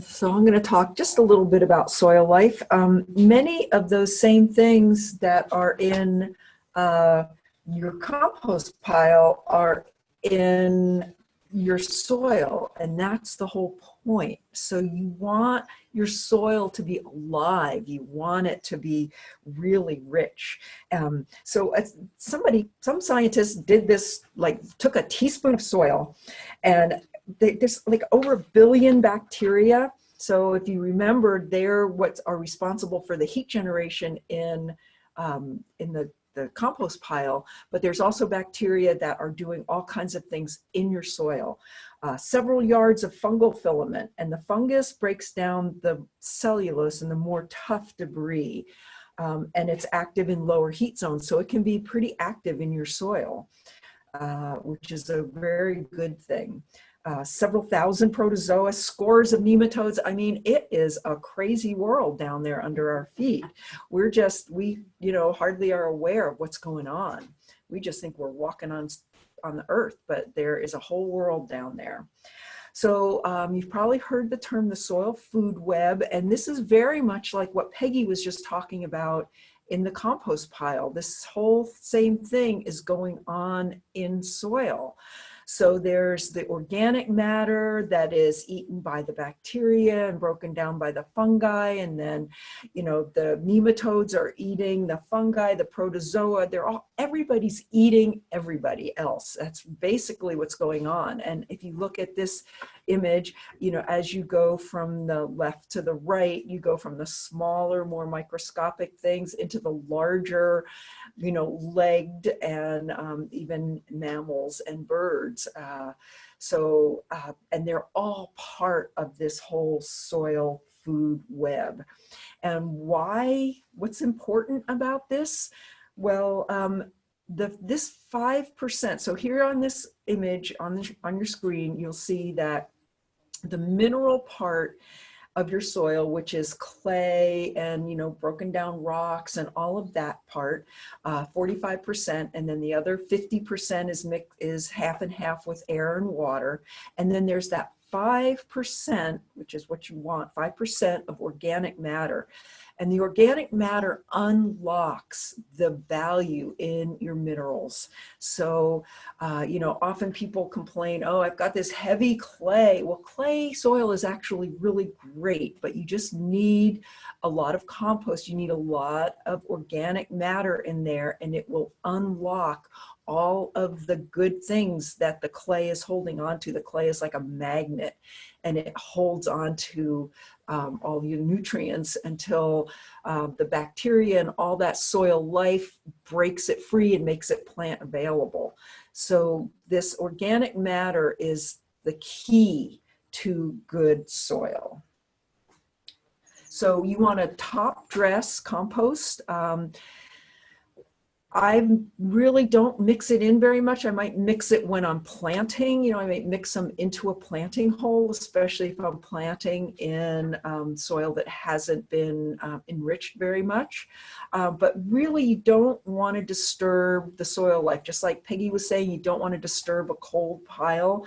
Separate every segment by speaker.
Speaker 1: So I'm going to talk just a little bit about soil life. Many of those same things that are in uh, your compost pile are in your soil, and that's the whole point. So you want your soil to be alive. You want it to be really rich. Some scientists did this, like took a teaspoon of soil and there's like over 1 billion bacteria. So if you remember, they're what are responsible for the heat generation in the compost pile, but there's also bacteria that are doing all kinds of things in your soil. Several yards of fungal filament, and the fungus breaks down the cellulose and the more tough debris, and it's active in lower heat zones, so it can be pretty active in your soil, which is a very good thing. Several thousand protozoa, scores of nematodes. I mean, it is a crazy world down there under our feet. We hardly are aware of what's going on. We just think we're walking on the earth, but there is a whole world down there. So you've probably heard the term the soil food web, and this is very much like what Peggy was just talking about in the compost pile. This whole same thing is going on in soil. So there's the organic matter that is eaten by the bacteria and broken down by the fungi. And then, the nematodes are eating the fungi, the protozoa. Everybody's eating everybody else. That's basically what's going on. And if you look at this image, as you go from the left to the right, you go from the smaller, more microscopic things into the larger, legged and even mammals and birds. And they're all part of this whole soil food web. And what's important about this? Well, this 5%, so here on this image on your screen, you'll see that the mineral part of your soil, which is clay and broken down rocks and all of that part, 45%, and then the other 50% is half and half with air and water, and then there's that 5%, which is what you want, 5% of organic matter. And the organic matter unlocks the value in your minerals. So, often people complain, oh, I've got this heavy clay. Well, clay soil is actually really great, but you just need a lot of compost. You need a lot of organic matter in there, and it will unlock all of the good things that the clay is holding on to. The clay is like a magnet, and it holds on to all your nutrients until the bacteria and all that soil life breaks it free and makes it plant available. So this organic matter is the key to good soil. So you want to top dress compost. I really don't mix it in very much. I might mix it when I'm planting. I might mix them into a planting hole, especially if I'm planting in soil that hasn't been enriched very much. But really, you don't want to disturb the soil life. Just like Peggy was saying, you don't want to disturb a cold pile.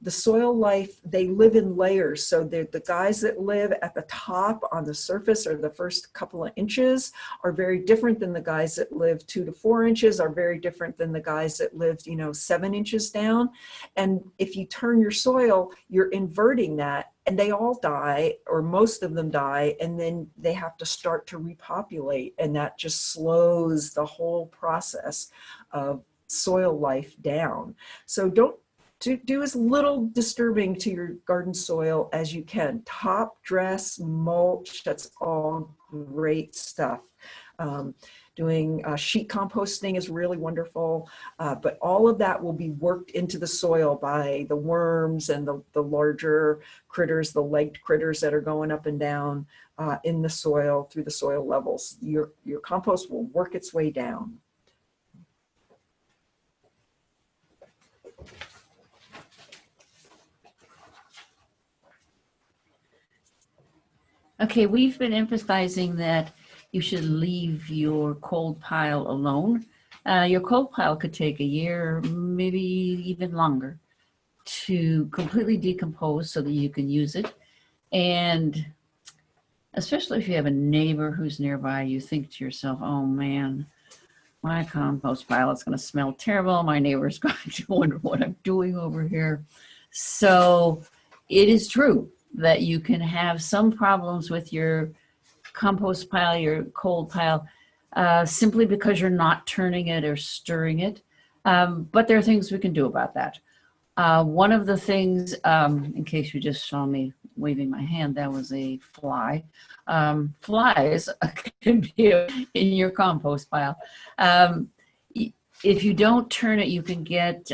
Speaker 1: The soil life, they live in layers. So the guys that live at the top on the surface, or the first couple of inches, are very different than the guys that live 2 to 4 inches, are very different than the guys that live 7 inches down. And if you turn your soil, you're inverting that, and they all die, or most of them die, and then they have to start to repopulate, and that just slows the whole process of soil life down. So to do as little disturbing to your garden soil as you can. Top dress, mulch, that's all great stuff. Doing sheet composting is really wonderful, but all of that will be worked into the soil by the worms and the larger critters, the legged critters that are going up and down in the soil through the soil levels. Your compost will work its way down.
Speaker 2: Okay, we've been emphasizing that you should leave your cold pile alone. Your cold pile could take a year, maybe even longer, to completely decompose so that you can use it. And especially if you have a neighbor who's nearby, you think to yourself, oh man, my compost pile is going to smell terrible. My neighbor's going to wonder what I'm doing over here. So it is true that you can have some problems with your compost pile, your cold pile, simply because you're not turning it or stirring it. But there are things we can do about that. One of the things, in case you just saw me waving my hand, that was a fly. Flies can be in your compost pile. If you don't turn it, you can get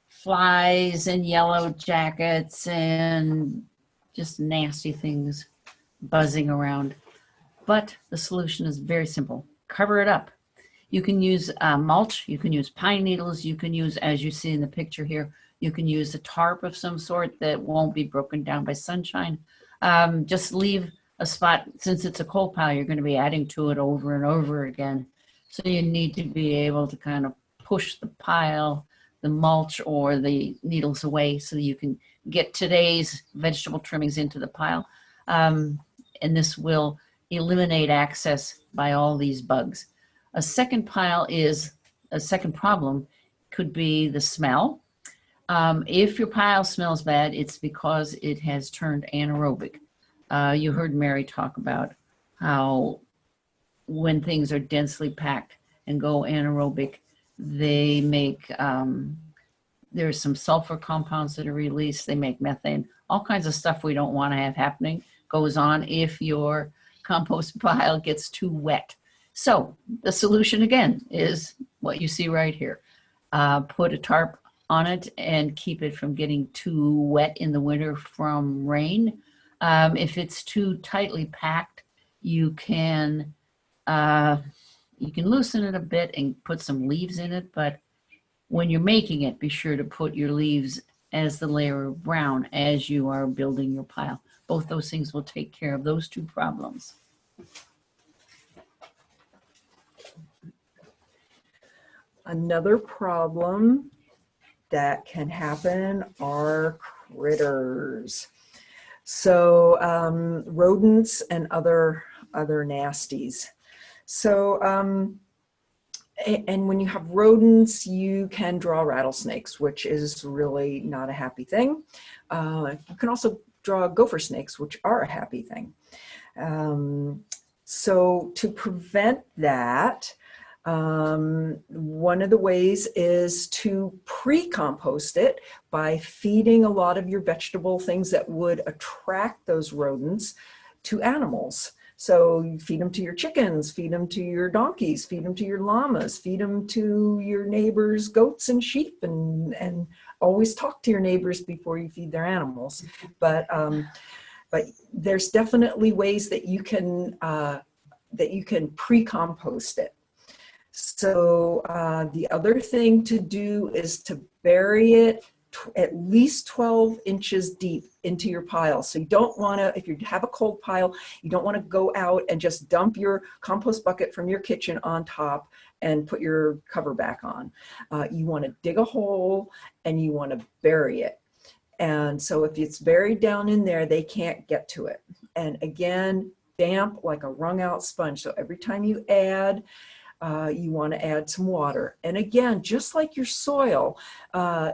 Speaker 2: flies and yellow jackets and just nasty things buzzing around. But the solution is very simple. Cover it up. You can use mulch, you can use pine needles, you can use, as you see in the picture here, you can use a tarp of some sort that won't be broken down by sunshine. Just leave a spot, since it's a cold pile, you're going to be adding to it over and over again. So you need to be able to kind of push the pile, the mulch or the needles away so that you can get today's vegetable trimmings into the pile. And this will eliminate access by all these bugs. A second problem could be the smell. If your pile smells bad, it's because it has turned anaerobic. You heard Mary talk about how when things are densely packed and go anaerobic, they make, there's some sulfur compounds that are released, they make methane, all kinds of stuff we don't want to have happening goes on if your compost pile gets too wet. So the solution again is what you see right here. Put a tarp on it and keep it from getting too wet in the winter from rain. If it's too tightly packed, you can loosen it a bit and put some leaves in it, but when you're making it, be sure to put your leaves as the layer of brown as you are building your pile. Both those things will take care of those two problems.
Speaker 1: Another problem that can happen are critters. So rodents and other nasties. So, and when you have rodents, you can draw rattlesnakes, which is really not a happy thing. You can also draw gopher snakes, which are a happy thing. So to prevent that, one of the ways is to pre-compost it by feeding a lot of your vegetable things that would attract those rodents to animals. So you feed them to your chickens, feed them to your donkeys, feed them to your llamas, feed them to your neighbors' goats and sheep, and always talk to your neighbors before you feed their animals. But there's definitely ways that you can pre-compost it. So the other thing to do is to bury it at least 12 inches deep into your pile. So you don't want to, if you have a cold pile, you don't want to go out and just dump your compost bucket from your kitchen on top and put your cover back on. You want to dig a hole and you want to bury it. And so if it's buried down in there, they can't get to it. And again, damp like a wrung out sponge. So every time you add, you want to add some water. And again, just like your soil,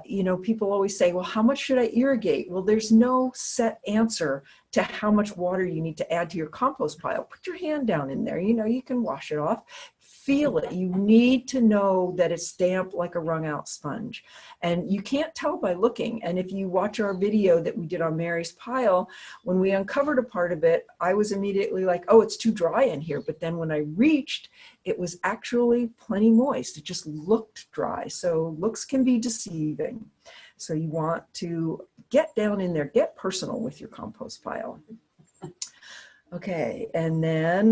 Speaker 1: you know, people always say, well, how much should I irrigate? Well, there's no set answer to how much water you need to add to your compost pile. Put your hand down in there, you know, you can wash it off. Feel it. You need to know that it's damp like a wrung out sponge. And you can't tell by looking. And if you watch our video that we did on Mary's pile, when we uncovered a part of it, I was immediately like, oh, it's too dry in here. But then when I reached, it was actually plenty moist. It just looked dry. So looks can be deceiving. So you want to get down in there, get personal with your compost pile. Okay, and then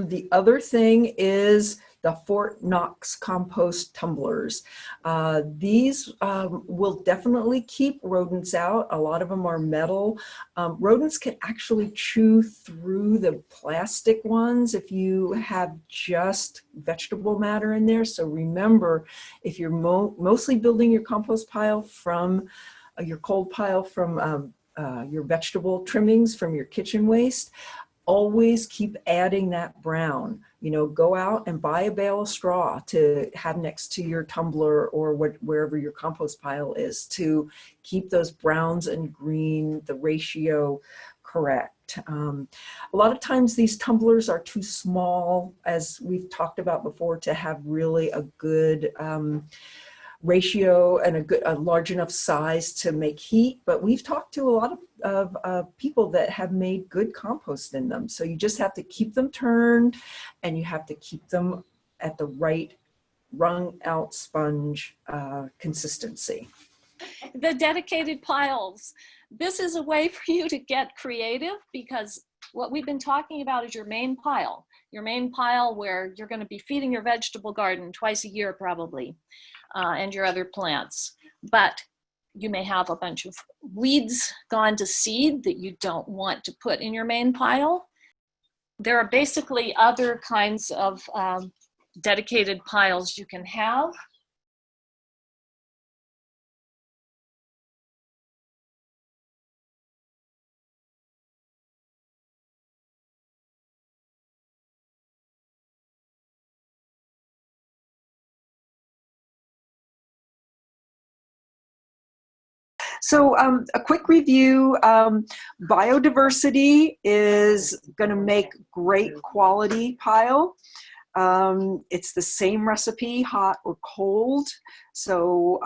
Speaker 1: the other thing is the Fort Knox compost tumblers. These will definitely keep rodents out. A lot of them are metal. Rodents can actually chew through the plastic ones if you have just vegetable matter in there. So remember, if you're mostly building your compost pile from your cold pile from your vegetable trimmings from your kitchen waste, always keep adding that brown. You know, go out and buy a bale of straw to have next to your tumbler or wherever your compost pile is, to keep those browns and green, the ratio correct. A lot of times these tumblers are too small, as we've talked about before, to have really a good ratio and a large enough size to make heat. But we've talked to a lot of people that have made good compost in them. So you just have to keep them turned, and you have to keep them at the right wrung out sponge consistency.
Speaker 3: The dedicated piles. This is a way for you to get creative, because what we've been talking about is your main pile where you're going to be feeding your vegetable garden twice a year probably, and your other plants. But you may have a bunch of weeds gone to seed that you don't want to put in your main pile. There are basically other kinds of dedicated piles you can have.
Speaker 1: So a quick review, biodiversity is going to make great quality pile. It's the same recipe, hot or cold. So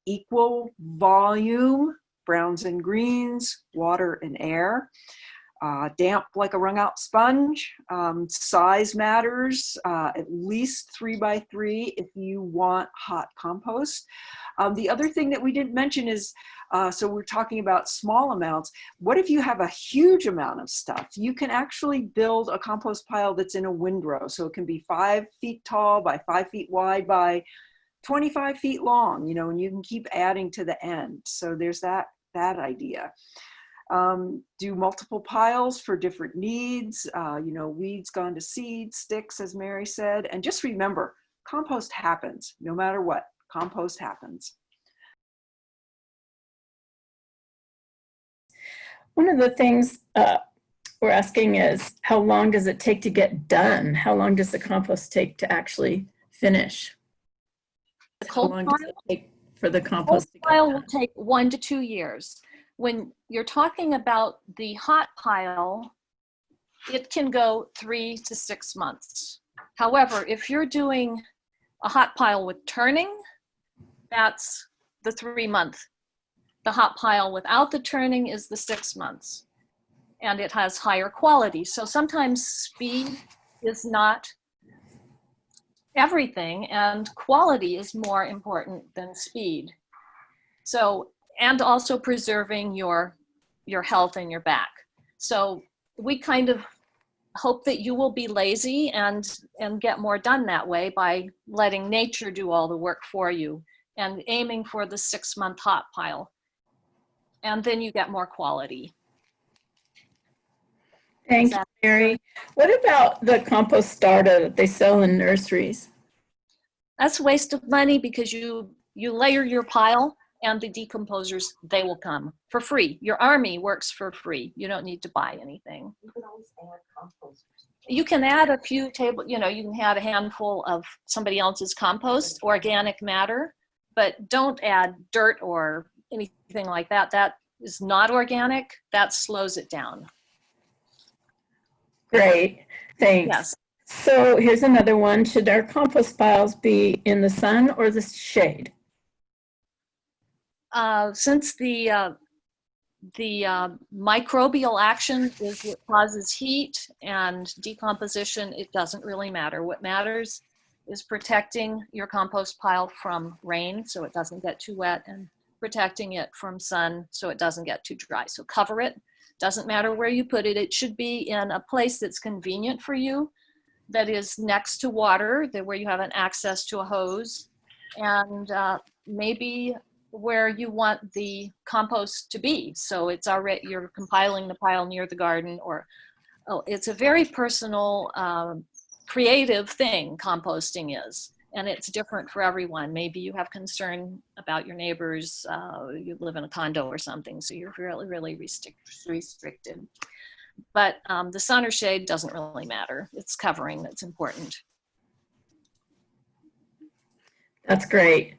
Speaker 1: equal volume, browns and greens, water and air. Damp like a wrung out sponge. Size matters, at least 3 by 3 if you want hot compost. The other thing that we didn't mention is, so we're talking about small amounts. What if you have a huge amount of stuff? You can actually build a compost pile that's in a windrow. So it can be 5 feet tall by 5 feet wide by 25 feet long, you know, and you can keep adding to the end. So there's that idea. Do multiple piles for different needs, you know, weeds gone to seed, sticks, as Mary said. And just remember, compost happens no matter what. Compost happens.
Speaker 4: One of the things we're asking is, how long does it take to get done? How long does the compost take to actually finish? How long does it take for the compost to get done?
Speaker 3: Pile will take 1 to 2 years. When you're talking about the hot pile, it can go 3 to 6 months. However, if you're doing a hot pile with turning, that's the 3 month. The hot pile without the turning is the 6 months, and it has higher quality. So sometimes speed is not everything, and quality is more important than speed. So, and also preserving your health and your back. So we kind of hope that you will be lazy and get more done that way by letting nature do all the work for you and aiming for the 6 month hot pile. And then you get more quality.
Speaker 4: Thank you, Mary. What about the compost starter that they sell in nurseries?
Speaker 3: That's a waste of money, because you layer your pile, and the decomposers, they will come for free. Your army works for free. You don't need to buy anything.
Speaker 1: You can always add compost.
Speaker 3: You can add a few you can add a handful of somebody else's compost, organic matter, but don't add dirt or anything like that. That is not organic. That slows it down.
Speaker 4: Great, thanks.
Speaker 3: Yes.
Speaker 4: So here's another one. Should our compost piles be in the sun or the shade?
Speaker 3: Since the microbial action is what causes heat and decomposition, it doesn't really matter. What matters is protecting your compost pile from rain so it doesn't get too wet, and protecting it from sun so it doesn't get too dry. So cover it. Doesn't matter where you put it. It should be in a place that's convenient for you, that is next to water, where you have an access to a hose, and maybe where you want the compost to be. So it's already, you're compiling the pile near the garden, or, it's a very personal, creative thing, composting is. And it's different for everyone. Maybe you have concern about your neighbors, you live in a condo or something, so you're really restricted. But the sun or shade doesn't really matter. It's covering that's important.
Speaker 4: That's great.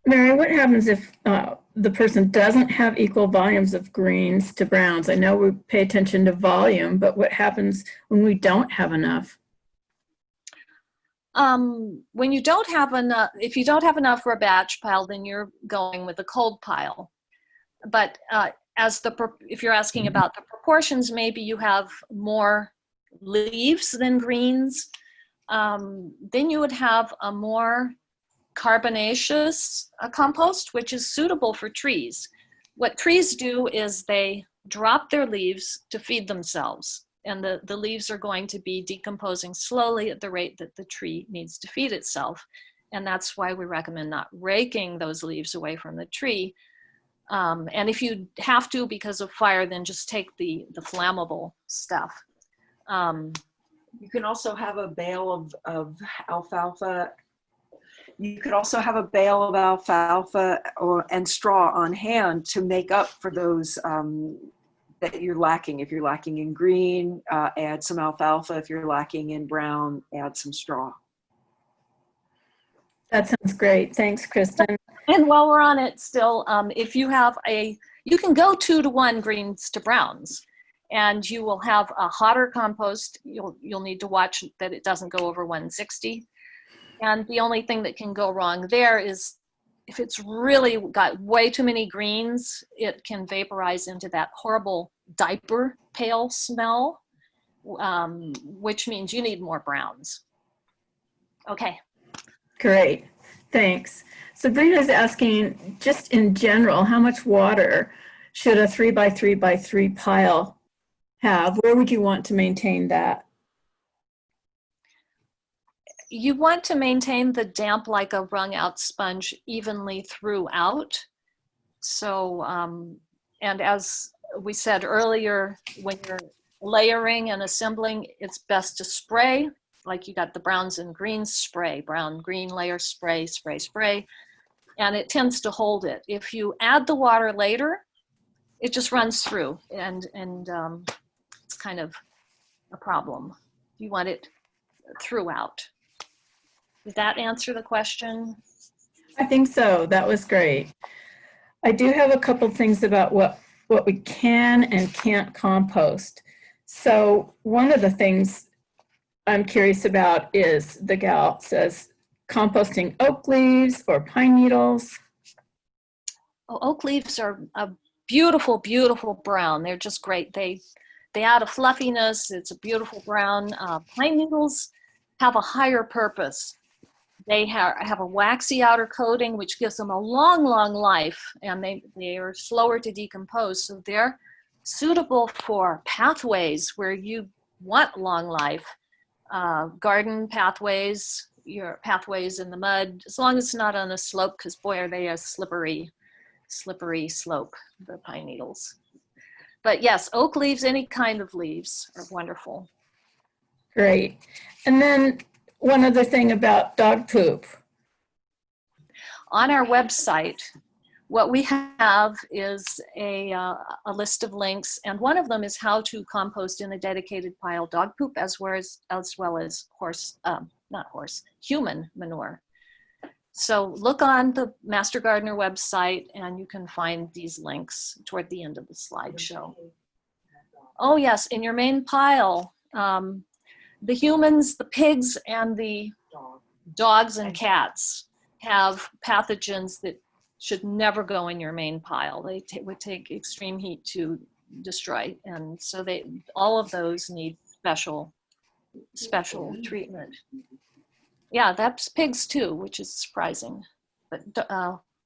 Speaker 4: Mary, what happens if the person doesn't have equal volumes of greens to browns? I know we pay attention to volume, but what happens when we don't have enough?
Speaker 3: When you don't have enough, if you don't have enough for a batch pile, then you're going with a cold pile. But if you're asking about the proportions, maybe you have more leaves than greens, then you would have a more carbonaceous compost, which is suitable for trees. What trees do is they drop their leaves to feed themselves. And the leaves are going to be decomposing slowly at the rate that the tree needs to feed itself. And that's why we recommend not raking those leaves away from the tree. And if you have to because of fire, then just take the flammable stuff.
Speaker 1: You can also have a bale of alfalfa. You could also have a bale of alfalfa and straw on hand to make up for those that you're lacking. If you're lacking in green, add some alfalfa. If you're lacking in brown, add some straw.
Speaker 4: That sounds great. Thanks, Kristen.
Speaker 3: And while we're on it still, if you have you can go 2 to 1 greens to browns, and you will have a hotter compost. You'll need to watch that it doesn't go over 160. And the only thing that can go wrong there is if it's really got way too many greens, it can vaporize into that horrible diaper pail smell, which means you need more browns. Okay.
Speaker 4: Great, thanks. Sabrina's asking, just in general, how much water should a 3 by 3 by 3 pile have? Where would you want to maintain that?
Speaker 3: You want to maintain the damp like a wrung out sponge evenly throughout. So, and as we said earlier, when you're layering and assembling, it's best to spray, like you got the browns and greens, spray, brown, green layer, spray, spray, spray, and it tends to hold it. If you add the water later, it just runs through, and it's kind of a problem. You want it throughout. Did that answer the question?
Speaker 4: I think so. That was great. I do have a couple things about what we can and can't compost. So one of the things I'm curious about is, the gal says, composting oak leaves or pine needles.
Speaker 3: Oh, oak leaves are a beautiful, beautiful brown. They're just great. They add a fluffiness. It's a beautiful brown. Pine needles have a higher purpose. They have a waxy outer coating, which gives them a long, long life, and they are slower to decompose. So they're suitable for pathways where you want long life. Garden pathways, your pathways in the mud, as long as it's not on a slope, because boy, are they a slippery slope, the pine needles. But yes, oak leaves, any kind of leaves are wonderful.
Speaker 4: Great. And then one other thing about dog poop.
Speaker 3: On our website, what we have is a list of links, and one of them is how to compost in a dedicated pile dog poop, as well as human manure. So look on the Master Gardener website, and you can find these links toward the end of the slideshow. Oh yes, in your main pile, the humans, the pigs, and the dogs and cats have pathogens that should never go in your main pile. They would take extreme heat to destroy, and so all of those need special treatment. Yeah, that's pigs too, which is surprising. But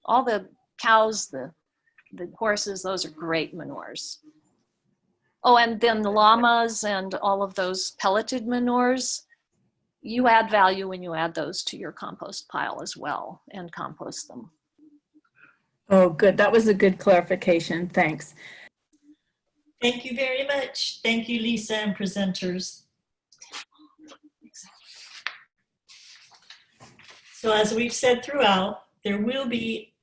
Speaker 3: all the cows, the horses, those are great manures. Oh, and then the llamas and all of those pelleted manures, you add value when you add those to your compost pile as well and compost them.
Speaker 4: Oh, good. That was a good clarification. Thanks.
Speaker 5: Thank you very much. Thank you, Lisa and presenters. So as we've said throughout, there will be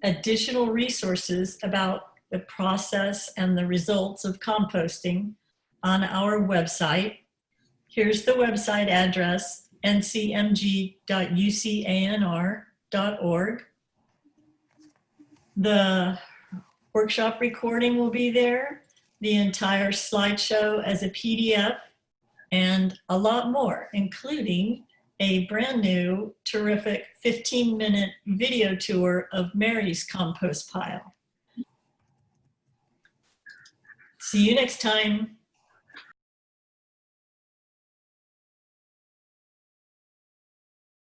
Speaker 5: additional resources about the process and the results of composting on our website. Here's the website address, ncmg.ucanr.org. The workshop recording will be there, the entire slideshow as a PDF, and a lot more, including a brand new, terrific 15-minute video tour of Mary's compost pile. See you next time.